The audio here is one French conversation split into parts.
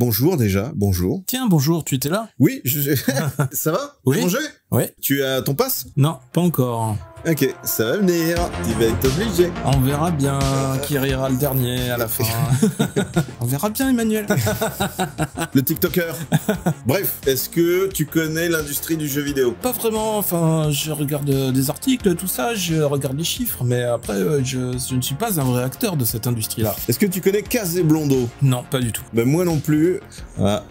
Bonjour déjà, bonjour. Tiens, bonjour, tu étais là? Oui, ça va? Oui. Tu as mangé? Ouais. Tu as ton passe? Non, pas encore. Ok, ça va venir, tu vas être obligé. On verra bien qui rira le dernier à la fin. On verra bien, Emmanuel. Le TikToker. Bref, est-ce que tu connais l'industrie du jeu vidéo? Pas vraiment, enfin, je regarde des articles, tout ça, je regarde les chiffres, mais après, je ne suis pas un vrai acteur de cette industrie-là. Est-ce que tu connais Caseblondo? Non, pas du tout. Ben moi non plus. Ah.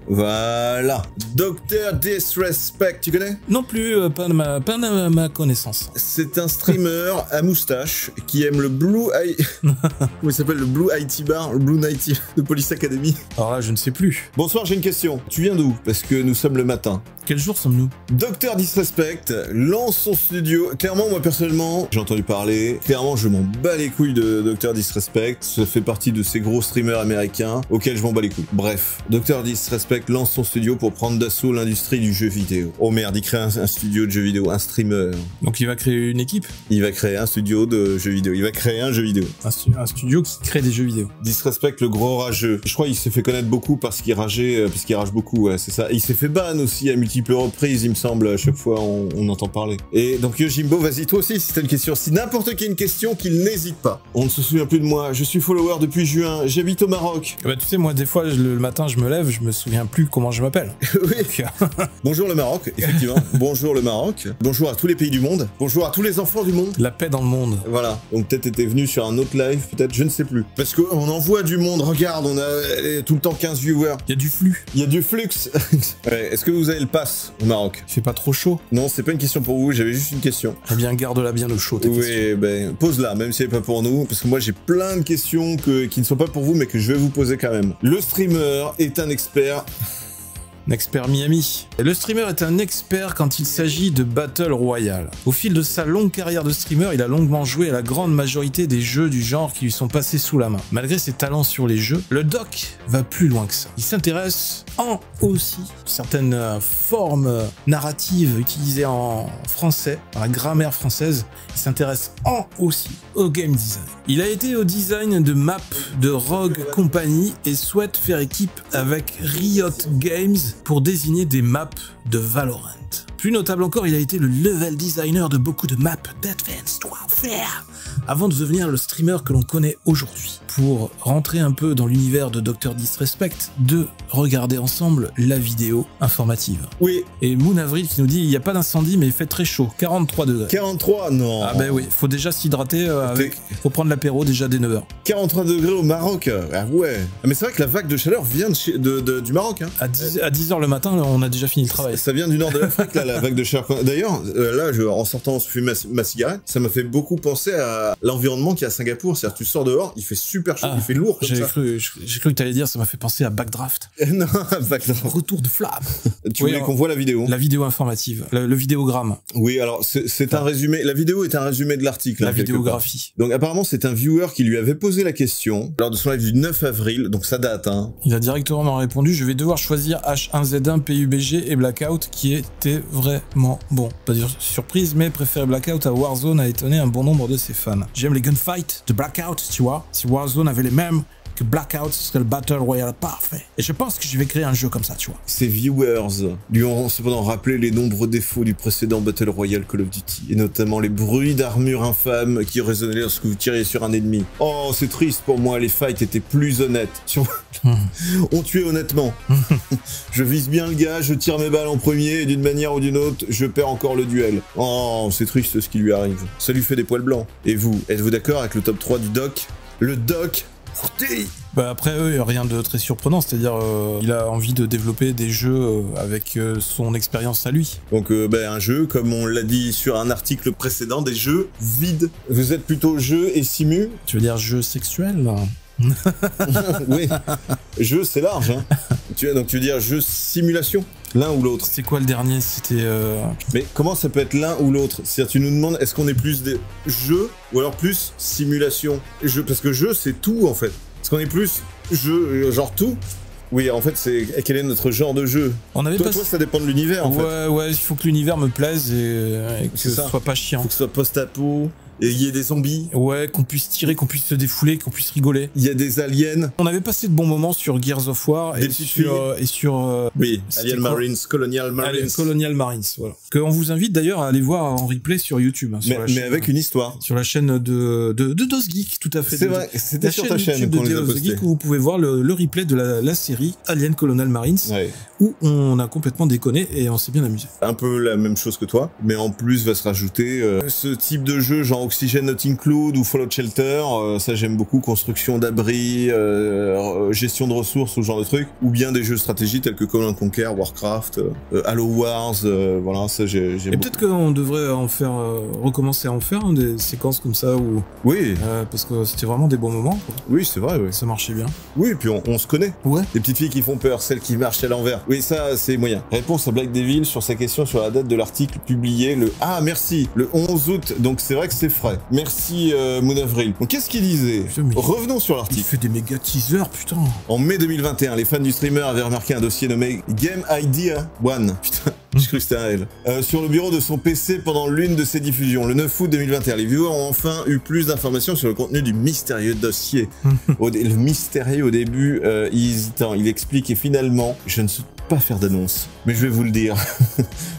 Voilà. Dr. Disrespect, tu connais? Non plus, pas de ma connaissance. C'est un streamer à moustache qui aime le Blue Eye... Comment il s'appelle? Le Blue IT Bar, le Blue Night de Police Academy. Alors là, je ne sais plus. Bonsoir, j'ai une question. Tu viens d'où? Parce que nous sommes le matin. Quel jour sommes-nous? Dr. Disrespect lance son studio. Clairement, moi personnellement, j'ai entendu parler. Clairement, je m'en bats les couilles de Dr. Disrespect. Ça fait partie de ces gros streamers américains auxquels je m'en bats les couilles. Bref, Dr. Disrespect lance son studio pour prendre d'assaut l'industrie du jeu vidéo. Oh merde, il crée un studio de jeux vidéo, un streamer. Donc il va créer une équipe? Il va créer un studio de jeux vidéo. Il va créer un jeu vidéo. Un studio qui crée des jeux vidéo. Disrespect, le gros rageux. Je crois qu'il s'est fait connaître beaucoup parce qu'il rageait, parce qu'il rage beaucoup, ouais, c'est ça. Et il s'est fait ban aussi à multiples reprises, il me semble, à chaque fois on entend parler. Et donc Yojimbo, vas-y, toi aussi, si t'as une question, si n'importe qui a une question, qu'il n'hésite pas. On ne se souvient plus de moi, je suis follower depuis juin, j'habite au Maroc. Bah tu sais, moi des fois, le matin, je me lève, je me souviens plus comment je m'appelle. Oui. Bonjour le Maroc, effectivement. Bonjour le Maroc. Bonjour à tous les pays du monde. Bonjour à tous les enfants du monde. La paix dans le monde. Voilà. Donc peut-être t'étais venu sur un autre live, peut-être, je ne sais plus. Parce qu'on envoie du monde, regarde, on a tout le temps 15 viewers. Il y a du flux. Il y a du flux. Ouais, est-ce que vous avez le pass au Maroc? Il fait pas trop chaud? Non, c'est pas une question pour vous, j'avais juste une question. Eh bien, garde-la bien au chaud, tes questions. Oui, ben, pose-la, même si c'est pas pour nous, parce que moi j'ai plein de questions qui ne sont pas pour vous, mais que je vais vous poser quand même. Le streamer est un expert... Un expert Miami. Et le streamer est un expert quand il s'agit de Battle Royale. Au fil de sa longue carrière de streamer, il a longuement joué à la grande majorité des jeux du genre qui lui sont passés sous la main. Malgré ses talents sur les jeux, le doc va plus loin que ça. Il s'intéresse aussi certaines formes narratives utilisées en français, dans la grammaire française. Il s'intéresse aussi au game design. Il a été au design de maps de Rogue Company et souhaite faire équipe avec Riot Games pour désigner des maps de Valorant. Plus notable encore, il a été le level designer de beaucoup de maps d'Advanced Warfare, avant de devenir le streamer que l'on connaît aujourd'hui. Pour rentrer un peu dans l'univers de Dr. Disrespect, de regarder ensemble la vidéo informative. Oui. Et Moon Avril qui nous dit, il n'y a pas d'incendie mais il fait très chaud, 43 degrés. 43, non. Ah ben oui, faut déjà s'hydrater, faut prendre l'apéro déjà dès 9h. 43 degrés au Maroc, ah ouais. Mais c'est vrai que la vague de chaleur vient du Maroc. Hein. À 10h le matin, on a déjà fini le travail. Ça vient du nord de l'Afrique, là, la vague de chaleur. D'ailleurs, là, en sortant, je fume ma cigarette, ça m'a fait beaucoup penser à l'environnement qu'il y a à Singapour. C'est-à-dire, tu sors dehors, il fait super chaud, il fait lourd comme ça. J'ai cru que t'allais dire, ça m'a fait penser à Backdraft. Non, Backdraft. Retour de flamme. Tu voulais qu'on voit la vidéo? La vidéo informative, le vidéogramme. Oui, alors c'est un résumé. La vidéo est un résumé de l'article. La vidéographie. Donc apparemment, c'est un viewer qui lui avait posé la question lors de son live du 9 avril, donc ça date. Hein. Il a directement répondu, je vais devoir choisir H1Z1, PUBG et Blackout qui était vraiment bon. Pas dire surprise, mais préférer Blackout à Warzone a étonné un bon nombre de ses fans. J'aime les gunfights de Blackout, tu vois. Si Warzone avait les mêmes que Blackout, ce serait le Battle Royale parfait. Et je pense que je vais créer un jeu comme ça, tu vois. Ces viewers lui ont cependant rappelé les nombreux défauts du précédent Battle Royale Call of Duty, et notamment les bruits d'armure infâmes qui résonnaient lorsque vous tiriez sur un ennemi. Oh, c'est triste pour moi, les fights étaient plus honnêtes. On tuait honnêtement. Je vise bien le gars, je tire mes balles en premier, et d'une manière ou d'une autre, je perds encore le duel. Oh, c'est triste ce qui lui arrive. Ça lui fait des poils blancs. Et vous, êtes-vous d'accord avec le top 3 du doc? Le doc. Bah après rien de très surprenant, c'est-à-dire il a envie de développer des jeux avec son expérience à lui. Donc un jeu, comme on l'a dit sur un article précédent, des jeux vides. Vous êtes plutôt jeu et simu? Tu veux dire jeu sexuel? Oui, jeu c'est large. Hein. Donc tu veux dire jeu simulation? L'un ou l'autre. C'est quoi le dernier? C'était... Mais comment ça peut être l'un ou l'autre? C'est-à-dire tu nous demandes est-ce qu'on est plus des jeux ou alors plus simulation? Parce que jeu c'est tout en fait. Est-ce qu'on est plus jeu, genre tout? Oui, en fait, c'est quel est notre genre de jeu. Toi, ça dépend de l'univers, en fait. Ouais, il faut que l'univers me plaise et que ce soit pas chiant. Faut que ce soit post-apo. et il y ait des zombies. Ouais, qu'on puisse tirer, qu'on puisse se défouler, qu'on puisse rigoler. Il y a des aliens. On avait passé de bons moments sur Gears of War et sur oui, Alien Marines, Colonial Marines. Colonial Marines, voilà. Qu'on vous invite d'ailleurs à aller voir en replay sur YouTube. Hein, mais avec une histoire. Sur la chaîne de DosGeek, tout à fait. C'est vrai, c'était sur ta chaîne qu'on les a postés. Où vous pouvez voir le replay de la série Alien Colonial Marines, où on a complètement déconné et on s'est bien amusé. Un peu la même chose que toi, mais en plus va se rajouter ce type de jeu genre Oxygen Not Include ou Fallout Shelter, ça j'aime beaucoup, construction d'abris, gestion de ressources, ce genre de trucs, ou bien des jeux de stratégie tels que Command & Conquer, Warcraft, Halo Wars, voilà, ça j'aime beaucoup. Et peut-être qu'on devrait recommencer à en faire des séquences comme ça, où... Oui. Parce que c'était vraiment des bons moments, quoi. Oui, c'est vrai, oui. Ça marchait bien. Oui, puis on se connaît. Ouais. Les petites filles qui font peur, celles qui marchent à l'envers. Oui, ça, c'est moyen. Réponse à Black Devil sur sa question sur la date de l'article publié le... Ah, merci, le 11 août, donc c'est vrai que c'est frais. Merci, Moon Avril. Donc, qu'est-ce qu'il disait? Putain, revenons sur l'article. Il fait des méga teasers, putain. En mai 2021, les fans du streamer avaient remarqué un dossier nommé Game Idea One. Putain. J'ai cru que c'était un L. Sur le bureau de son PC pendant l'une de ses diffusions. Le 9 août 2021, les viewers ont enfin eu plus d'informations sur le contenu du mystérieux dossier. Le mystérieux au début, hésitant, il explique et finalement, je ne sais pas faire d'annonce, mais je vais vous le dire.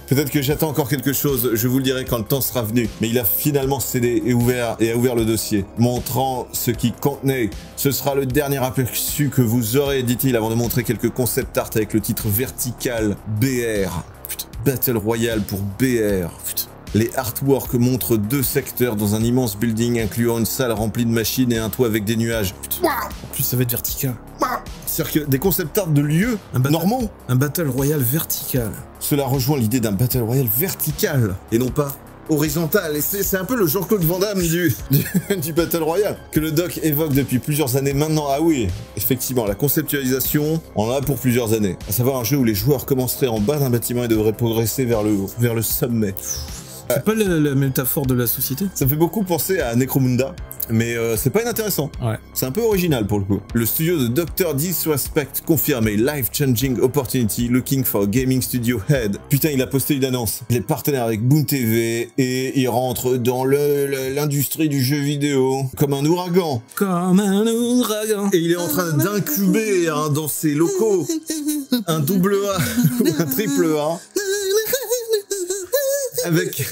Peut-être que j'attends encore quelque chose, je vous le dirai quand le temps sera venu. Mais il a finalement cédé et a ouvert le dossier, montrant ce qui contenait. Ce sera le dernier aperçu que vous aurez, dit-il, avant de montrer quelques concept art avec le titre vertical BR. Putain, Battle Royale pour BR. Putain. Les artworks montrent 2 secteurs dans un immense building incluant une salle remplie de machines et un toit avec des nuages. Putain. En plus, ça va être vertical. C'est-à-dire que des concept art de lieux normaux. Un Battle Royale vertical. Cela rejoint l'idée d'un Battle Royale vertical et non pas horizontal. Et c'est un peu le Jean-Claude Van Damme du Battle Royale que le doc évoque depuis plusieurs années maintenant. Ah oui, effectivement, la conceptualisation, on en a pour plusieurs années. À savoir un jeu où les joueurs commenceraient en bas d'un bâtiment et devraient progresser vers le sommet. C'est pas la métaphore de la société? Ça me fait beaucoup penser à Necromunda, mais c'est pas inintéressant. Ouais. C'est un peu original pour le coup. Le studio de Dr. Disrespect confirmé, life-changing opportunity looking for a gaming studio head. Putain, il a posté une annonce. Il est partenaire avec Boom TV et il rentre dans l'industrie du jeu vidéo comme un ouragan. Comme un ouragan. Et il est en train d'incuber dans ses locaux un double A ou un triple A. Avec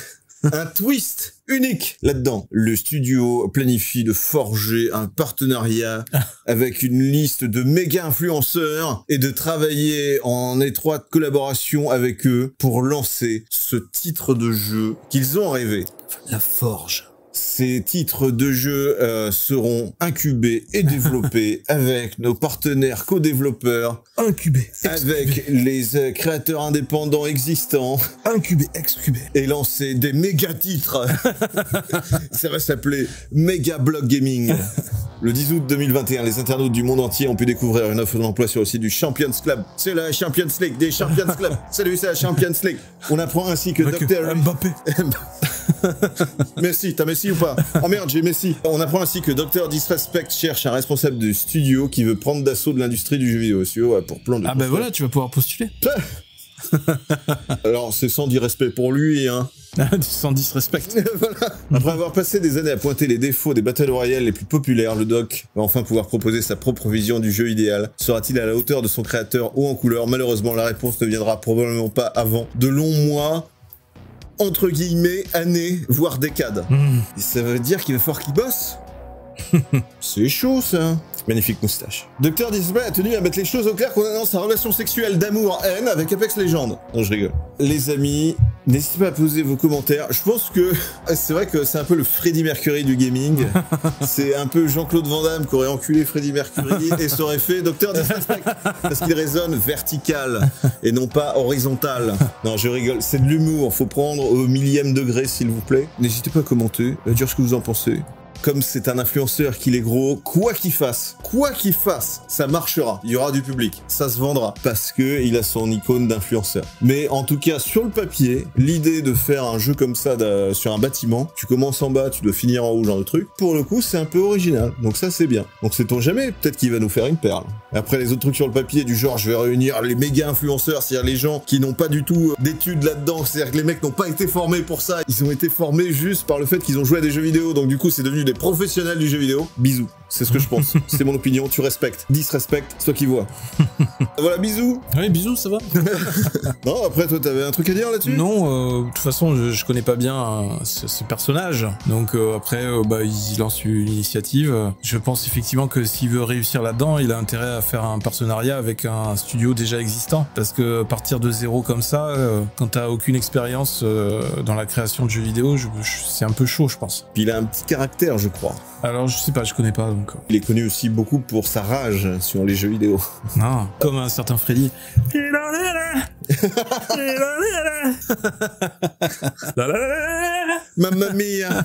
un twist unique là-dedans. Le studio planifie de forger un partenariat avec une liste de méga influenceurs et de travailler en étroite collaboration avec eux pour lancer ce titre de jeu qu'ils ont rêvé. La Forge. Ces titres de jeu seront incubés et développés avec nos partenaires co-développeurs. Incubés. Avec les créateurs indépendants existants. Incubés, excubés. Et lancer des méga titres. Ça va s'appeler Mega Block Gaming. Le 10 août 2021, les internautes du monde entier ont pu découvrir une offre d'emploi sur le site du Champions Club. C'est la Champions League des Champions Club. Salut, c'est la Champions League. On apprend ainsi que Dr. Mbappé. Messi, t'as Messi ou pas? Oh merde, j'ai Messi. On apprend ainsi que Dr. Disrespect cherche un responsable du studio qui veut prendre d'assaut de l'industrie du jeu vidéo. Pour plein de... Ah ben voilà, tu vas pouvoir postuler. Alors, c'est sans disrespect pour lui, hein. Sans disrespect. Voilà. Après avoir passé des années à pointer les défauts des Battle Royale les plus populaires, le doc va enfin pouvoir proposer sa propre vision du jeu idéal. Sera-t-il à la hauteur de son créateur haut en couleur? Malheureusement, la réponse ne viendra probablement pas avant de longs mois, entre guillemets, années, voire décades. Et ça veut dire qu'il va falloir qu'il bosse. C'est chaud, ça. Magnifique moustache. Dr. Disrespect a tenu à mettre les choses au clair qu'on annonce sa relation sexuelle d'amour-haine avec Apex Legends. Non, je rigole. Les amis, n'hésitez pas à poser vos commentaires. Je pense que c'est vrai que c'est un peu le Freddie Mercury du gaming. C'est un peu Jean-Claude Van Damme qui aurait enculé Freddie Mercury et ça aurait fait Dr. Disrespect. Parce qu'il résonne vertical et non pas horizontal. Non, je rigole. C'est de l'humour. Faut prendre au millième degré, s'il vous plaît. N'hésitez pas à commenter, à dire ce que vous en pensez. Comme c'est un influenceur qu'il est gros, quoi qu'il fasse, ça marchera. Il y aura du public, ça se vendra, parce que il a son icône d'influenceur. Mais en tout cas, sur le papier, l'idée de faire un jeu comme ça sur un bâtiment, tu commences en bas, tu dois finir en haut, genre de truc, pour le coup, c'est un peu original. Donc ça, c'est bien. Donc sait-on jamais, peut-être qu'il va nous faire une perle. Et après, les autres trucs sur le papier, du genre, je vais réunir les méga influenceurs, c'est-à-dire les gens qui n'ont pas du tout d'études là-dedans, c'est-à-dire que les mecs n'ont pas été formés pour ça, ils ont été formés juste par le fait qu'ils ont joué à des jeux vidéo, donc du coup, c'est devenu des professionnels du jeu vidéo. Bisous. C'est ce que je pense. C'est mon opinion, tu respectes. Disrespecte, c'est toi qui vois. Voilà, bisous. Oui, bisous, ça va. Non, après, toi, t'avais un truc à dire là-dessus? Non, de toute façon, je connais pas bien ce personnage. Donc après, il lance une initiative. Je pense effectivement que s'il veut réussir là-dedans, il a intérêt à faire un partenariat avec un studio déjà existant. Parce que partir de zéro comme ça, quand t'as aucune expérience dans la création de jeux vidéo, c'est un peu chaud, je pense. Puis il a un petit caractère, je crois. Alors, je sais pas, je connais pas, donc... Il est connu aussi beaucoup pour sa rage sur les jeux vidéo. Non, comme un certain Freddy. Mamma mia.